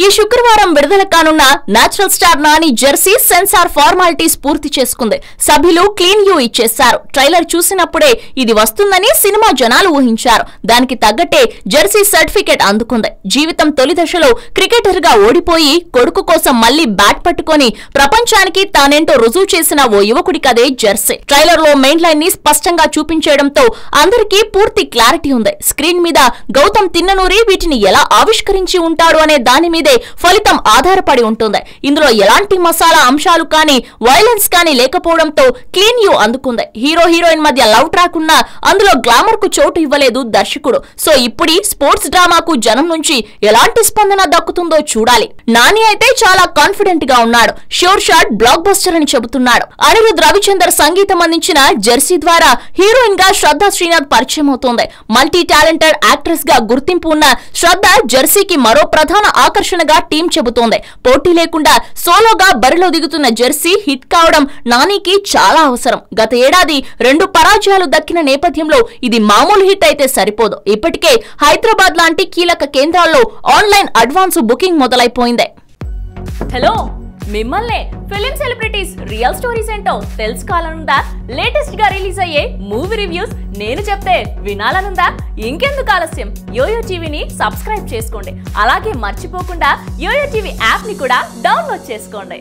ఈ శుక్రవారం విడుదల కానున్న natural star Nani Jersey censor formalities పూర్తి చేసుకుంది. సభ్యులు క్లీన్ యూ ఇచ్చేశారు. ట్రైలర్ చూసినప్పుడే ఇది వస్తుందని సినిమా జనాలు ఊహించారు. దానికి తగ్గట్టే జెర్సీ సర్టిఫికెట్ అందుకుంది. జీవితం తొలి దశలో క్రికెటర్ గా ఓడిపోయి కొడుకు కోసం మళ్లీ బ్యాట్ పట్టుకొని ప్రపంచానికి తానేంటో రుజువు చేసిన ఓ యువకుడి కదే జెర్సీ. ట్రైలర్ లో మెయిన్ లైన్ ని స్పష్టంగా చూపించడంతో అందరికీ పూర్తి క్లారిటీ ఉంది. స్క్రీన్ మీద గౌతమ్ తిన్ననూరి వీటిని ఎలా ఆవిష్కరించి ఉంటాడు అనే దాని మీద ఫలితం ఆధారపడి ఉంటుంది. ఇందులో ఎలాంటి మసాలా అంశాలు కానీ వైలెన్స్ కానీ లేకపోవడంతో క్లీన్ యూ అందుకుంది. హీరో హీరోయిన్ మధ్య లవ్ ట్రాక్ ఉన్నా అందులో గ్లామర్ కు చోటు ఇవ్వలేదు దర్శకుడు. సో ఇప్పుడు స్పోర్ట్స్ డ్రామాకు జనం నుంచి ఎలాంటి స్పందన దక్కుతుందో చూడాలి. నాని అయితే చాలా కాన్ఫిడెంట్ గా ఉన్నాడు. షూర్ షాట్ బ్లాక్ బస్టర్ అని చెబుతున్నాడు. అనిరుద్ రవిచందర్ సంగీతం అందించిన జెర్సీ ద్వారా హీరోయిన్ గా శ్రద్ధ శ్రీనాథ్ పరిచయం అవుతోంది. మల్టీ టాలెంటెడ్ యాక్ట్రెస్ గా గుర్తింపు ఉన్న శ్రద్ధ జెర్సీకి మరో ప్రధాన ఆకర్షణగా టీం చెబుతోంది. పోటీ లేకుండా సోలోగా బరిలో దిగుతున్న జెర్సీ హిట్ కావడం నానికి చాలా అవసరం. గత ఏడాది 2 పరాజయాలు దక్కిన నేపథ్యంలో ఇది మామూలు హిట్ అయితే సరిపోదు. ఇప్పటికే హైదరాబాద్ లాంటి కీలక కేంద్రాల్లో ఆన్లైన్ అడ్వాన్స్ బుకింగ్ మొదలైపోయింది. హలో, మిమ్మల్ని ఫిలిం సెలబ్రిటీస్ రియల్ స్టోరీస్ ఏంటో తెలుసుకోవాలనుందా? లేటెస్ట్ గా రిలీజ్ అయ్యే మూవీ రివ్యూస్ నేను చెప్తే వినాలనుందా? ఇంకెందుకు ఆలస్యం, యోయో టీవీని సబ్స్క్రైబ్ చేసుకోండి. అలాగే మర్చిపోకుండా యోయో టీవీ యాప్ ని కూడా డౌన్లోడ్ చేసుకోండి.